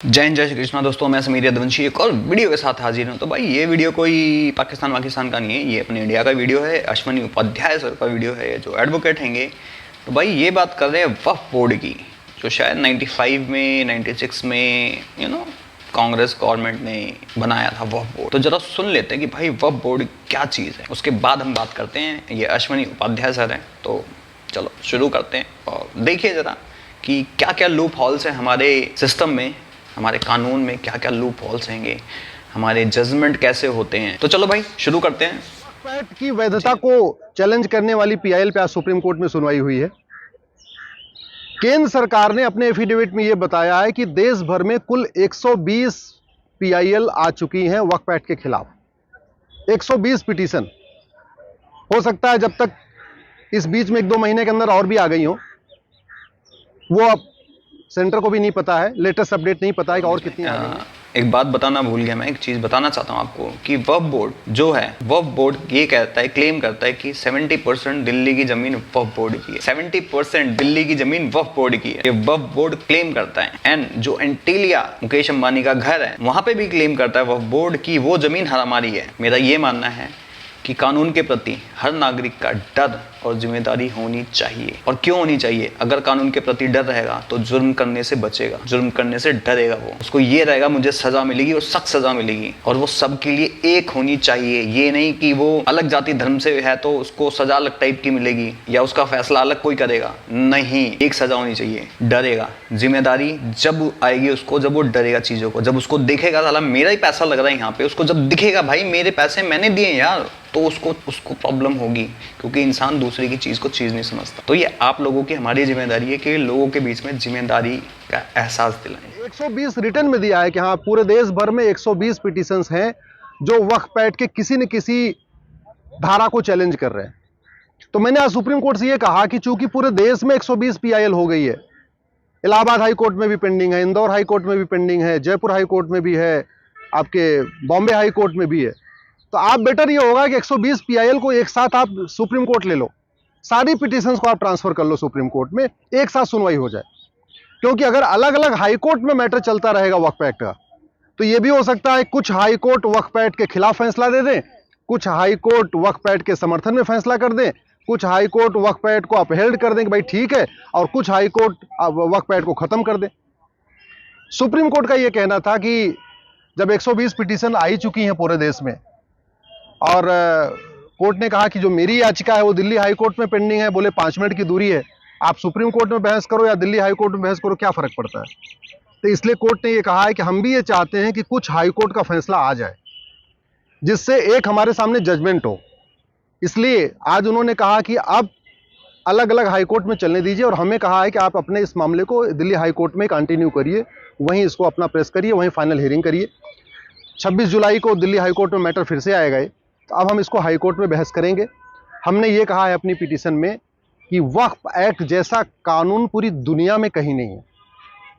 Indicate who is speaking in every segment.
Speaker 1: जय हिंद, जय श्री कृष्णा। दोस्तों, मैं समीर यदुवंशी एक और वीडियो के साथ हाजिर हूँ। तो भाई ये वीडियो कोई पाकिस्तान का नहीं है, ये अपने इंडिया का वीडियो है। अश्विनी उपाध्याय सर का वीडियो है जो एडवोकेट हैंगे। तो भाई ये बात कर रहे हैं वक्फ बोर्ड की, जो शायद 95 में 96 में कांग्रेस गवर्नमेंट ने बनाया था वक्फ बोर्ड। तो जरा सुन लेते हैं कि भाई वक्फ बोर्ड क्या चीज़ है, उसके बाद हम बात करते हैं। ये अश्विनी उपाध्याय सर हैं, तो चलो शुरू करते हैं और देखिए ज़रा कि क्या क्या लूप हॉल्स हैं हमारे सिस्टम में, हमारे कानून में क्या क्या लूप होल्स हैंगे, हमारे जजमेंट कैसे होते हैं। तो चलो भाई शुरू करते हैं।
Speaker 2: पैट की वैधता को चैलेंज करने वाली पीआईएल पे आज सुप्रीम कोर्ट में सुनवाई हुई है। केंद्र सरकार ने अपने एफिडेविट में यह बताया है कि देश भर में कुल 120 पीआईएल आ चुकी हैं वक्फ एक्ट के खिलाफ। 120 पिटीशन। हो सकता है जब तक इस बीच में 1-2 महीने के अंदर और भी आ गई हो, वो अब सेंटर को भी नहीं पता है, लेटेस्ट अपडेट नहीं पता है कि और कितनी आ गई है।
Speaker 1: एक बात बताना भूल गया, मैं एक चीज़ बताना चाहता हूँ आपको कि वक्फ बोर्ड जो है, वक्फ बोर्ड ये कहता है, क्लेम करता है कि 70% दिल्ली की जमीन वक्फ बोर्ड की है। 70% दिल्ली की जमीन वक्फ बोर्ड की है, ये वक्फ बोर्ड क्लेम करता है। एंड जो एंटीलिया मुकेश अंबानी का घर है, वहां पे भी क्लेम करता है वक्फ बोर्ड की वो जमीन हमारी है। मेरा ये मानना है कि कानून के प्रति हर नागरिक का डर और जिम्मेदारी होनी चाहिए। और क्यों होनी चाहिए? अगर कानून के प्रति डर रहेगा तो जुर्म करने से बचेगा, जुर्म करने से डरेगा। वो उसको ये रहेगा मुझे सजा मिलेगी और सख्त सजा मिलेगी, और वो सबके लिए एक होनी चाहिए। ये नहीं कि वो अलग जाति धर्म से है तो उसको सजा अलग टाइप की मिलेगी या उसका फैसला अलग कोई करेगा। नहीं, एक सजा होनी चाहिए। डरेगा, जिम्मेदारी जब आएगी उसको, जब वो डरेगा चीजों को, जब उसको देखेगा साला मेरा ही पैसा लग रहा है यहाँ पे, उसको जब दिखेगा भाई मेरे पैसे मैंने दिए यार, तो उसको प्रॉब्लम होगी, क्योंकि इंसान दूसरे की चीज को चीज नहीं समझता। तो ये आप लोगों की, हमारी जिम्मेदारी है कि लोगों के बीच में जिम्मेदारी का एहसास दिलाएं।
Speaker 2: 120 रिटर्न में दिया है कि हाँ, पूरे देश भर में 120 पिटीशंस हैं जो वक्फ एक्ट के किसी न किसी धारा को चैलेंज कर रहे हैं। तो मैंने आज सुप्रीम कोर्ट से यह कहा कि चूंकि पूरे देश में 120 पीआईएल हो गई है, इलाहाबाद हाई कोर्ट में भी पेंडिंग है, इंदौर हाई कोर्ट में भी पेंडिंग है, जयपुर हाई कोर्ट में भी है, आपके बॉम्बे हाई कोर्ट में भी है, तो आप बेटर ये होगा कि 120 पीआईएल को एक साथ आप सुप्रीम कोर्ट ले लो, सारी पिटीशंस को आप ट्रांसफर कर लो सुप्रीम कोर्ट में, एक साथ सुनवाई हो जाए। क्योंकि अगर अलग अलग हाई कोर्ट में मैटर चलता रहेगा वक्फ एक्ट का, तो ये भी हो सकता है कुछ हाई कोर्ट वक्फ एक्ट के खिलाफ फैसला दे दें, कुछ हाई कोर्ट वक्फ एक्ट के समर्थन में फैसला कर दें, कुछ हाई कोर्ट वक्फ एक्ट को अपहेल्ड कर दें कि भाई ठीक है, और कुछ हाई कोर्ट वक्फ एक्ट को खत्म कर दें। सुप्रीम कोर्ट का यह कहना था कि जब 120 पिटीशन आ ही चुकी हैं पूरे देश में, और कोर्ट ने कहा कि जो मेरी याचिका है वो दिल्ली हाई कोर्ट में पेंडिंग है, बोले 5 मिनट की दूरी है, आप सुप्रीम कोर्ट में बहस करो या दिल्ली हाई कोर्ट में बहस करो, क्या फर्क पड़ता है। तो इसलिए कोर्ट ने ये कहा है कि हम भी ये चाहते हैं कि कुछ हाई कोर्ट का फैसला आ जाए, जिससे एक हमारे सामने जजमेंट हो। इसलिए आज उन्होंने कहा कि अब अलग अलग हाई कोर्ट में चलने दीजिए, और हमें कहा है कि आप अपने इस मामले को दिल्ली हाई कोर्ट में कंटिन्यू करिए, वहीं इसको अपना प्रेस करिए, वहीं फाइनल हियरिंग करिए। 26 जुलाई को दिल्ली हाई कोर्ट में मैटर फिर से आएगा, तो अब हम इसको हाई कोर्ट में बहस करेंगे। हमने ये कहा है अपनी पिटीशन में कि वक्फ एक्ट जैसा कानून पूरी दुनिया में कहीं नहीं है,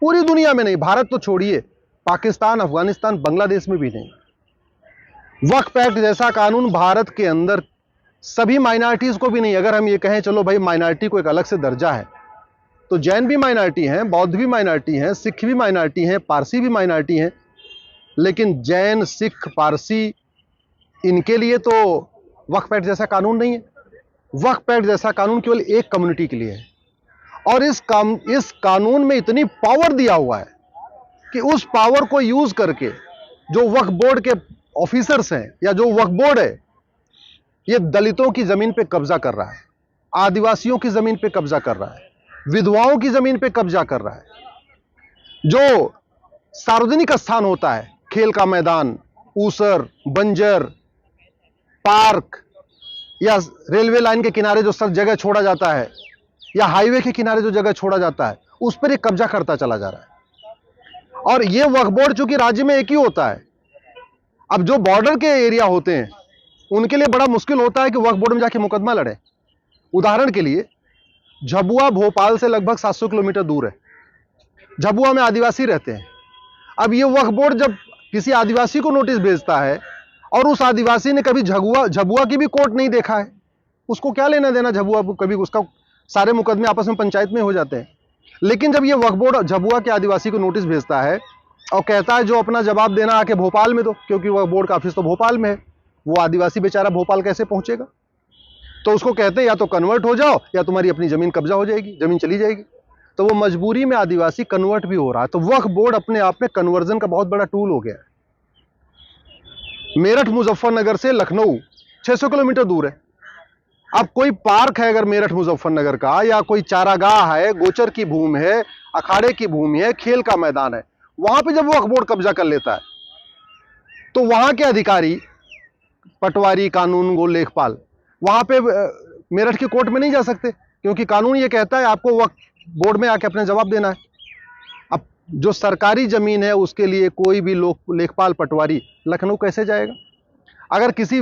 Speaker 2: पूरी दुनिया में नहीं, भारत तो छोड़िए, पाकिस्तान, अफगानिस्तान, बांग्लादेश में भी नहीं। वक्फ एक्ट जैसा कानून भारत के अंदर सभी माइनॉरिटीज को भी नहीं। अगर हम ये कहें चलो भाई माइनॉरिटी को एक अलग से दर्जा है, तो जैन भी माइनॉरिटी हैं, बौद्ध भी माइनॉरिटी हैं, सिख भी माइनॉरिटी हैं, पारसी भी माइनॉरिटी हैं, लेकिन जैन, सिख, पारसी, इनके लिए तो वक्फ एक्ट जैसा कानून नहीं है। वक्फ एक्ट जैसा कानून केवल एक कम्युनिटी के लिए है, और इस कानून में इतनी पावर दिया हुआ है कि उस पावर को यूज करके जो वक्फ बोर्ड के ऑफिसर्स हैं या जो वक्फ बोर्ड है, ये दलितों की जमीन पे कब्जा कर रहा है, आदिवासियों की जमीन पे कब्जा कर रहा है, विधवाओं की जमीन पे कब्जा कर रहा है। जो सार्वजनिक स्थान होता है, खेल का मैदान, ऊसर, बंजर, पार्क, या रेलवे लाइन के किनारे जो सब जगह छोड़ा जाता है, या हाईवे के किनारे जो जगह छोड़ा जाता है, उस पर एक कब्जा करता चला जा रहा है। और ये वक्फ बोर्ड चूंकि राज्य में एक ही होता है, अब जो बॉर्डर के एरिया होते हैं उनके लिए बड़ा मुश्किल होता है कि वक्फ बोर्ड में जाके मुकदमा लड़े। उदाहरण के लिए झाबुआ भोपाल से लगभग 700 किलोमीटर दूर है, झाबुआ में आदिवासी रहते हैं। अब ये वक्फ बोर्ड जब किसी आदिवासी को नोटिस भेजता है और उस आदिवासी ने कभी झाबुआ की भी कोर्ट नहीं देखा है, उसको क्या लेना देना झाबुआ को, कभी उसका सारे मुकदमे आपस में पंचायत में हो जाते हैं। लेकिन जब ये वक्फ बोर्ड झाबुआ के आदिवासी को नोटिस भेजता है और कहता है जो अपना जवाब देना आके भोपाल में दो, क्योंकि वह बोर्ड का ऑफिस तो भोपाल में है। वो आदिवासी बेचारा भोपाल कैसे पहुंचेगा? तो उसको कहते हैं या तो कन्वर्ट हो जाओ या तुम्हारी अपनी जमीन कब्जा हो जाएगी, जमीन चली जाएगी। तो वो मजबूरी में आदिवासी कन्वर्ट भी हो रहा है। तो वक्फ बोर्ड अपने आप में कन्वर्जन का बहुत बड़ा टूल हो गया है। मेरठ मुजफ्फरनगर से लखनऊ 600 किलोमीटर दूर है। अब कोई पार्क है अगर मेरठ मुजफ्फरनगर का, या कोई चारागाह है, गोचर की भूमि है, अखाड़े की भूमि है, खेल का मैदान है, वहां पे जब वक्फ बोर्ड कब्जा कर लेता है तो वहां के अधिकारी, पटवारी, कानून गो, लेखपाल, वहां पे मेरठ की कोर्ट में नहीं जा सकते, क्योंकि कानून ये कहता है आपको वक्फ बोर्ड में आके अपना जवाब देना है। अब जो सरकारी जमीन है उसके लिए कोई भी लोग, लेखपाल, पटवारी लखनऊ कैसे जाएगा? अगर किसी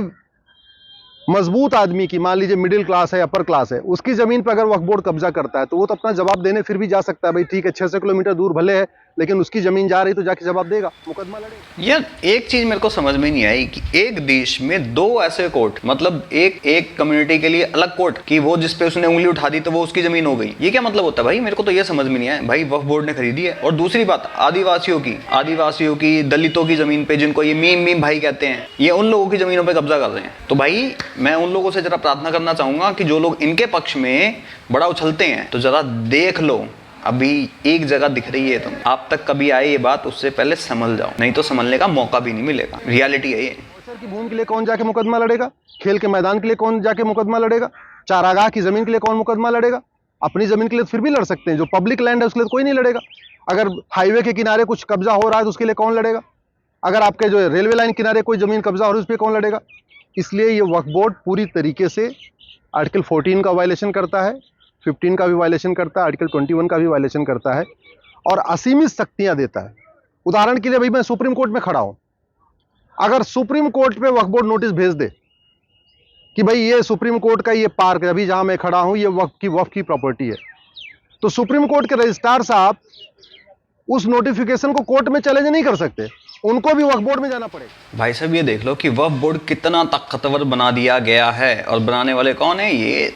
Speaker 2: मजबूत आदमी की, मान लीजिए मिडिल क्लास है, अपर क्लास है, उसकी जमीन पर अगर वक्फ बोर्ड कब्जा करता है तो वो तो अपना जवाब देने फिर भी जा सकता है। भाई ठीक है 600 किलोमीटर दूर भले है, लेकिन उसकी जमीन जा रही तो जाके जवाब देगा, मुकदमा लड़ेगा।
Speaker 1: यार एक चीज मेरे को समझ में नहीं आई कि एक देश में दो ऐसे कोर्ट, मतलब एक कम्युनिटी के लिए अलग कोर्ट, कि वो जिस पे उसने उंगली उठा दी तो वो उसकी जमीन हो गई। ये क्या मतलब होता है भाई? मेरे को तो ये समझ में नहीं आया। भाई वक्फ बोर्ड ने खरीदी है। और दूसरी बात, आदिवासियों की, दलितों की जमीन पे, जिनको ये मीम भाई कहते हैं, ये उन लोगों की जमीनों पे कब्जा कर रहे हैं। तो भाई मैं उन लोगों से जरा प्रार्थना करना चाहूंगा कि जो लोग इनके पक्ष में बड़ा उछलते हैं तो जरा देख लो, अभी एक जगह दिख रही है तुम, आप तक कभी आए ये बात, उससे पहले संभल जाओ, नहीं तो संभलने का मौका भी नहीं मिलेगा। रियलिटी है ये।
Speaker 2: गोचर की भूमि के लिए कौन जाके मुकदमा लड़ेगा? खेल के मैदान के लिए कौन जाके मुकदमा लड़ेगा? चारागाह की जमीन के लिए कौन मुकदमा लड़ेगा? अपनी जमीन के लिए तो फिर भी लड़ सकते हैं, जो पब्लिक लैंड है उसके लिए कोई नहीं लड़ेगा। अगर हाईवे के किनारे कुछ कब्जा हो रहा है तो उसके लिए कौन लड़ेगा? अगर आपके जो रेलवे लाइन किनारे कोई जमीन कब्जा हो रही है उस पर कौन लड़ेगा? इसलिए ये वक्फ बोर्ड पूरी तरीके से आर्टिकल 14 का वायलेशन करता है, 15 का भी वायलेशन करता है, आर्टिकल 21 का भी वायलेशन करता है, और असीमित शक्तियां देता है। उदाहरण के लिए भाई मैं सुप्रीम कोर्ट में खड़ा हूं, अगर सुप्रीम कोर्ट पे वक्फ बोर्ड नोटिस भेज दे कि भाई ये सुप्रीम कोर्ट का ये पार्क है, अभी जहां मैं खड़ा हूं, ये वक्फ की प्रॉपर्टी है, तो सुप्रीम कोर्ट के रजिस्ट्रार साहब उस नोटिफिकेशन को कोर्ट में चैलेंज नहीं कर सकते, उनको भी वक्फ बोर्ड में जाना पड़ेगा।
Speaker 1: भाई साहब ये देख लो कि वक्फ बोर्ड कितना ताकतवर बना दिया गया है, और बनाने वाले कौन है ये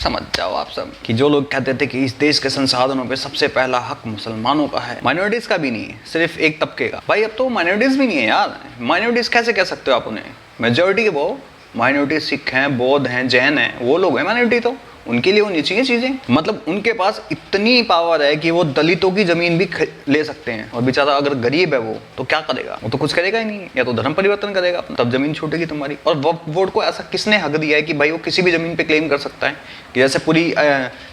Speaker 1: समझ जाओ आप सब। कि जो लोग कहते थे कि इस देश के संसाधनों पे सबसे पहला हक मुसलमानों का है, माइनॉरिटीज का भी नहीं है, सिर्फ एक तबके का। भाई अब तो माइनॉरिटीज भी नहीं है यार। माइनॉरिटीज कैसे कह सकते हो आप उन्हें? मेजोरिटी के वो माइनॉरिटी सिख हैं, बौद्ध हैं, जैन हैं, वो लोग हैं माइनॉरिटी। तो उनके लिए होनी चाहिए चीजें। मतलब उनके पास इतनी पावर है कि वो दलितों की जमीन भी ले सकते हैं, और बेचारा अगर गरीब है वो तो क्या करेगा? वो तो कुछ करेगा ही नहीं, या तो धर्म परिवर्तन करेगा, तब जमीन छूटेगी तुम्हारी। और वक्फ बोर्ड को ऐसा किसने हक दिया है कि भाई वो किसी भी जमीन पे क्लेम कर सकता है? कि जैसे पूरी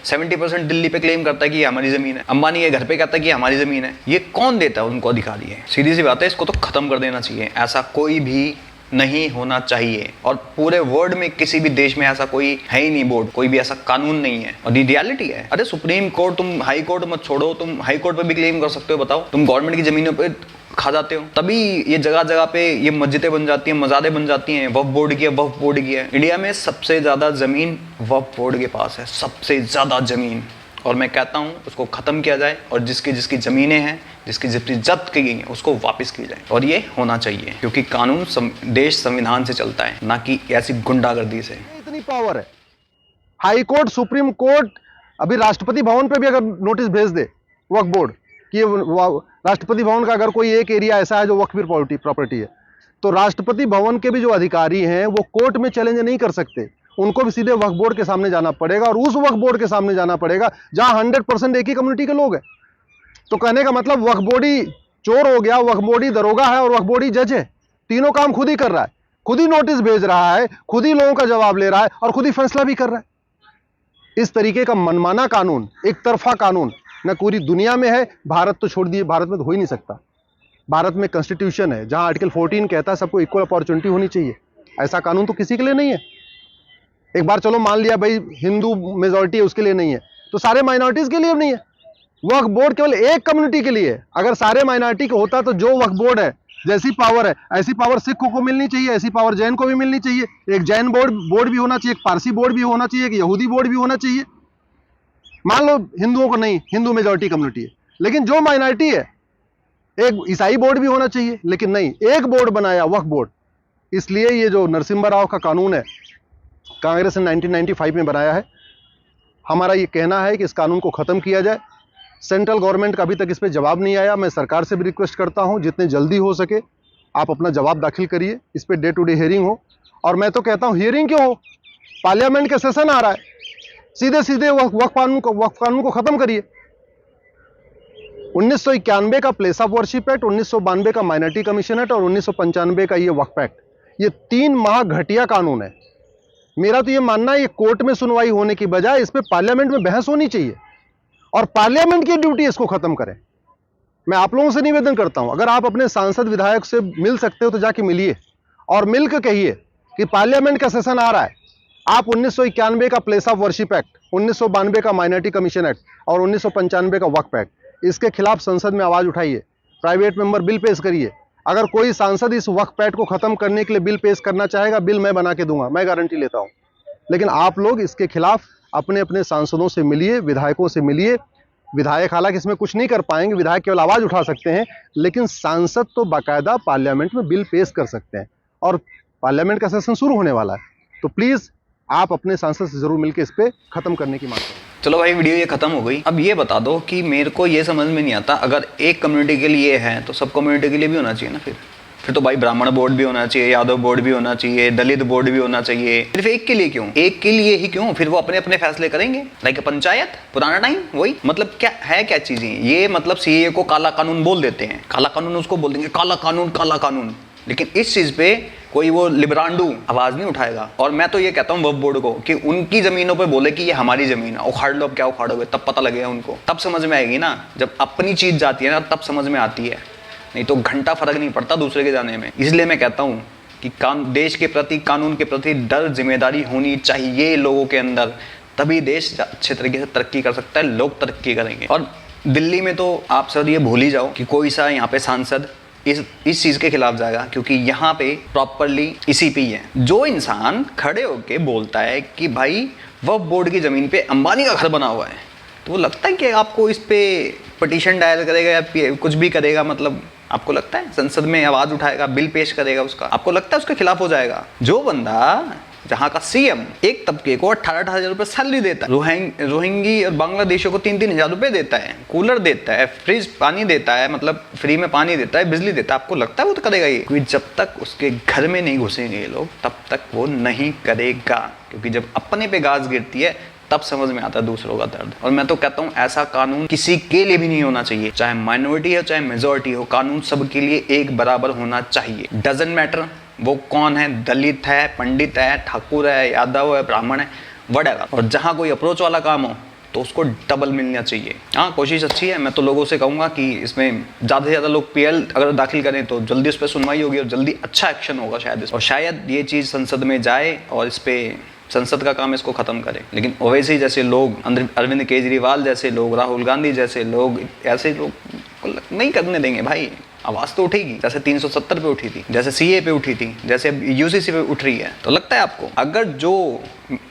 Speaker 1: 70% दिल्ली पे क्लेम करता है कि हमारी जमीन है, अंबानी के घर पे कहता है कि हमारी जमीन है। ये कौन देता है उनको अधिकार? ये सीधी सी बात है, इसको तो खत्म कर देना चाहिए। ऐसा कोई भी नहीं होना चाहिए, और पूरे वर्ल्ड में किसी भी देश में ऐसा कोई है ही नहीं बोर्ड, कोई भी ऐसा कानून नहीं है, और ये रियलिटी है। अरे सुप्रीम कोर्ट, तुम हाई कोर्ट मत छोड़ो, तुम हाई कोर्ट पे भी क्लेम कर सकते हो। बताओ, तुम गवर्नमेंट की जमीनों पे खा जाते हो, तभी ये जगह जगह पे ये मस्जिदें बन जाती हैं, मज़ारें बन जाती हैं। वक्फ बोर्ड की है, वक्फ बोर्ड की है। इंडिया में सबसे ज्यादा जमीन वक्फ बोर्ड के पास है, सबसे ज्यादा जमीन। और मैं कहता हूं उसको खत्म किया जाए, और जिसकी जिसकी जमीनें हैं, जिसकी जिसकी जब्त की गई हैं, उसको वापस की जाए। और ये होना चाहिए, क्योंकि कानून देश संविधान से चलता है, ना कि ऐसी गुंडागर्दी से।
Speaker 2: इतनी पावर है, हाई कोर्ट, सुप्रीम कोर्ट, अभी राष्ट्रपति भवन पे भी अगर नोटिस भेज दे वक्फ बोर्ड कि राष्ट्रपति भवन का अगर कोई एक एरिया ऐसा है जो वक्फ प्रॉपर्टी है, तो राष्ट्रपति भवन के भी जो अधिकारी हैं वो कोर्ट में चैलेंज नहीं कर सकते, उनको भी सीधे वक्फ बोर्ड के सामने जाना पड़ेगा, और उस वक्फ बोर्ड के सामने जाना पड़ेगा जहां 100% एक ही कम्युनिटी के लोग हैं। तो कहने का मतलब वक्फ बोर्ड ही चोर हो गया, वक्फ बोर्ड ही दरोगा है, और वक्फ बोर्ड ही जज है। तीनों काम खुद ही कर रहा है, खुद ही नोटिस भेज रहा है, खुद ही लोगों का जवाब ले रहा है, और खुद ही फैसला भी कर रहा है। इस तरीके का मनमाना कानून, एक तरफा कानून न पूरी दुनिया में है, भारत तो छोड़ दिए, भारत में तो हो ही नहीं सकता। भारत में कॉन्स्टिट्यूशन है जहां आर्टिकल 14 कहता है सबको इक्वल अपॉर्चुनिटी होनी चाहिए। ऐसा कानून तो किसी के लिए नहीं है। एक बार चलो मान लिया भाई हिंदू मेजॉरिटी है उसके लिए नहीं है, तो सारे माइनॉरिटीज के लिए नहीं है। वक्फ बोर्ड केवल एक कम्युनिटी के लिए है। अगर सारे माइनॉरिटी को होता तो जो वक्फ बोर्ड है, जैसी पावर है ऐसी पावर सिखों को मिलनी चाहिए, ऐसी पावर जैन को भी मिलनी चाहिए। एक जैन बोर्ड भी होना चाहिए, एक पारसी बोर्ड भी होना चाहिए, एक यहूदी बोर्ड भी होना चाहिए। मान लो हिंदुओं को नहीं, हिंदू मेजॉरिटी कम्युनिटी है, लेकिन जो माइनॉरिटी है एक ईसाई बोर्ड भी होना चाहिए, लेकिन नहीं, एक बोर्ड बनाया वक्फ बोर्ड। इसलिए ये जो नरसिम्हा राव का कानून है, कांग्रेस ने 1995 में बनाया है। हमारा ये कहना है कि इस कानून को खत्म किया जाए, सेंट्रल गवर्नमेंट का अभी तक इस पर जवाब नहीं आया। मैं सरकार से भी रिक्वेस्ट करता हूं जितने जल्दी हो सके आप अपना जवाब दाखिल करिए, इस per day to day hearing हो। और मैं तो कहता हूं हियरिंग क्यों हो, पार्लियामेंट का सेशन आ रहा है, सीधे सीधे वक्फ कानून को खत्म करिए। 1991 का प्लेस ऑफ वर्शिप एक्ट, 1992 का माइनॉरिटी कमीशन एक्ट और 1995 का ये वक्फ एक्ट, ये 3 महा घटिया कानून है। मेरा तो ये मानना है ये कोर्ट में सुनवाई होने की बजाय इस पे पार्लियामेंट में बहस होनी चाहिए और पार्लियामेंट की ड्यूटी इसको खत्म करें। मैं आप लोगों से निवेदन करता हूं, अगर आप अपने सांसद विधायक से मिल सकते हो तो जाके मिलिए और मिलकर कहिए कि पार्लियामेंट का सेशन आ रहा है, आप 1991 का प्लेस ऑफ वर्शिप एक्ट, 1992 का माइनॉरिटी कमीशन एक्ट और 1995 का वक्फ एक्ट, इसके खिलाफ संसद में आवाज उठाइए, प्राइवेट मेंबर बिल पेश करिए। अगर कोई सांसद इस वक्फ एक्ट को खत्म करने के लिए बिल पेश करना चाहेगा, बिल मैं बना के दूंगा, मैं गारंटी लेता हूं। लेकिन आप लोग इसके खिलाफ अपने अपने सांसदों से मिलिए, विधायकों से मिलिए। विधायक हालांकि इसमें कुछ नहीं कर पाएंगे, विधायक केवल आवाज उठा सकते हैं, लेकिन सांसद तो बाकायदा पार्लियामेंट में बिल पेश कर सकते हैं और पार्लियामेंट का सेशन शुरू होने वाला है। तो प्लीज आप अपने सांसद से जरूर मिलकर इस पे खत्म करने की मांग करें।
Speaker 1: चलो भाई, वीडियो ये खत्म हो गई। अब ये बता दो कि मेरे को ये समझ में नहीं आता, अगर एक कम्युनिटी के लिए है तो सब कम्युनिटी के लिए भी होना चाहिए ना। फिर तो भाई ब्राह्मण बोर्ड भी होना चाहिए, यादव बोर्ड भी होना चाहिए, दलित बोर्ड भी होना चाहिए। सिर्फ एक के लिए क्यों? एक के लिए ही क्यों? फिर वो अपने अपने फैसले करेंगे, लाइक पंचायत, पुराना टाइम वही। मतलब क्या है, क्या चीजें ये? मतलब सीए को काला कानून बोल देते हैं, काला कानून उसको बोल देंगे, काला कानून काला कानून। लेकिन इस चीज पे कोई वो लिबरांडू आवाज नहीं उठाएगा। और मैं तो ये कहता हूँ वक्फ बोर्ड को कि उनकी जमीनों पे बोले कि ये हमारी जमीन है, उखाड़ लो। अब क्या उखाड़ोगे? तब पता लगेगा उनको, तब समझ में आएगी ना। जब अपनी चीज जाती है ना तब समझ में आती है, नहीं तो घंटा फर्क नहीं पड़ता दूसरे के जाने में। इसलिए मैं कहता हूँ कि देश के प्रति, कानून के प्रति डर, जिम्मेदारी होनी चाहिए लोगों के अंदर, तभी देश अच्छे तरीके से तरक्की कर सकता है, लोग तरक्की करेंगे। और दिल्ली में तो आप सर ये भूल ही जाओ कि कोई सा यहाँ पे सांसद इस चीज के खिलाफ जाएगा, क्योंकि यहाँ पे प्रॉपरली ईसीपी है। जो इंसान खड़े होके बोलता है कि भाई वक्फ बोर्ड की जमीन पे अंबानी का घर बना हुआ है, तो वो लगता है कि आपको इस पे पिटीशन दायर करेगा या कुछ भी करेगा? मतलब आपको लगता है संसद में आवाज उठाएगा, बिल पेश करेगा उसका, आपको लगता है उसके खिलाफ हो जाएगा? जो बंदा जहाँ का सीएम एक तबके को 18,000 रुपये सैलरी देता है, रोहिंगी और बांग्लादेशियों को 3-3 हज़ार रुपये देता है, कूलर देता है, फ्रिज पानी देता है, मतलब फ्री में पानी देता है, बिजली देता है, आपको लगता है वो तो करेगा ये? क्योंकि जब तक उसके घर में नहीं घुसेंगे ये लोग तब तक वो नहीं करेगा। क्योंकि जब अपने पे गाज गिरती है तब समझ में आता है दूसरों का दर्द। और मैं तो कहता हूँ ऐसा कानून किसी के लिए भी नहीं होना चाहिए, चाहे माइनॉरिटी हो चाहे मेजॉरिटी हो, कानून सबके लिए एक बराबर होना चाहिए। डजंट मैटर वो कौन है, दलित है, पंडित है, ठाकुर है, यादव है, ब्राह्मण है, व्हाटएवर। और जहाँ कोई अप्रोच वाला काम हो तो उसको डबल मिलना चाहिए। हाँ, कोशिश अच्छी है। मैं तो लोगों से कहूँगा कि इसमें ज़्यादा से ज़्यादा लोग पीएल अगर दाखिल करें तो जल्दी उस पर सुनवाई होगी और जल्दी अच्छा एक्शन होगा शायद। और शायद ये चीज़ संसद में जाए और इस पर संसद का काम इसको खत्म करे। लेकिन ओवैसी जैसे लोग, अरविंद केजरीवाल जैसे लोग, राहुल गांधी जैसे लोग, ऐसे लोग नहीं करने देंगे भाई। आवाज तो उठेगी, जैसे 370 पे उठी थी, जैसे सीए पे उठी थी, जैसे यूसीसी पे उठ रही है। तो लगता है आपको अगर जो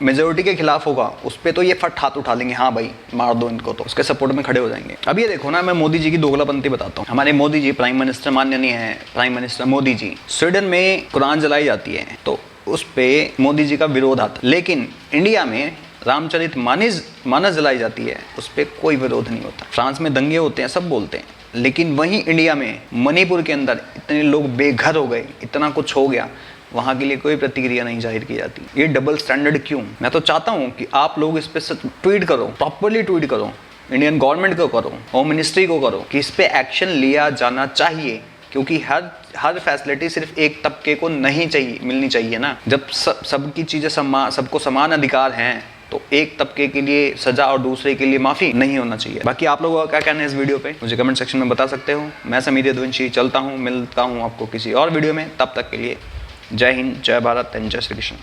Speaker 1: मेजोरिटी के खिलाफ होगा उस पर तो ये फट हाथ उठा लेंगे, हाँ भाई मार दो इनको, तो उसके सपोर्ट में खड़े हो जाएंगे। अब ये देखो ना, मैं मोदी जी की दोगलापंथी बताता हूँ। हमारे मोदी जी प्राइम मिनिस्टर माननीय है, prime minister Modi ji, Sweden में कुरान जलाई जाती है तो उस पे मोदी जी का विरोध आता, लेकिन इंडिया में रामचरित मानस जलाई जाती है, उस पर कोई विरोध नहीं होता। फ्रांस में दंगे होते हैं, सब बोलते हैं, लेकिन वहीं इंडिया में मणिपुर के अंदर इतने लोग बेघर हो गए, इतना कुछ हो गया, वहाँ के लिए कोई प्रतिक्रिया नहीं जाहिर की जाती। ये डबल स्टैंडर्ड क्यों? मैं तो चाहता हूँ कि आप लोग इस पर ट्वीट करो, प्रॉपरली ट्वीट करो, इंडियन गवर्नमेंट को करो, होम मिनिस्ट्री को करो कि इस पर एक्शन लिया जाना चाहिए। क्योंकि हर फैसिलिटी सिर्फ एक तबके को नहीं चाहिए, मिलनी चाहिए ना। जब सबकी चीज़ें सबको समान अधिकार हैं तो एक तबके के लिए सजा और दूसरे के लिए माफ़ी नहीं होना चाहिए। बाकी आप लोगों का क्या कहना है इस वीडियो पे मुझे कमेंट सेक्शन में बता सकते हो। मैं समीर यदुवंशी चलता हूँ, मिलता हूँ आपको किसी और वीडियो में। तब तक के लिए जय हिंद, जय भारत एंड जय श्री कृष्ण।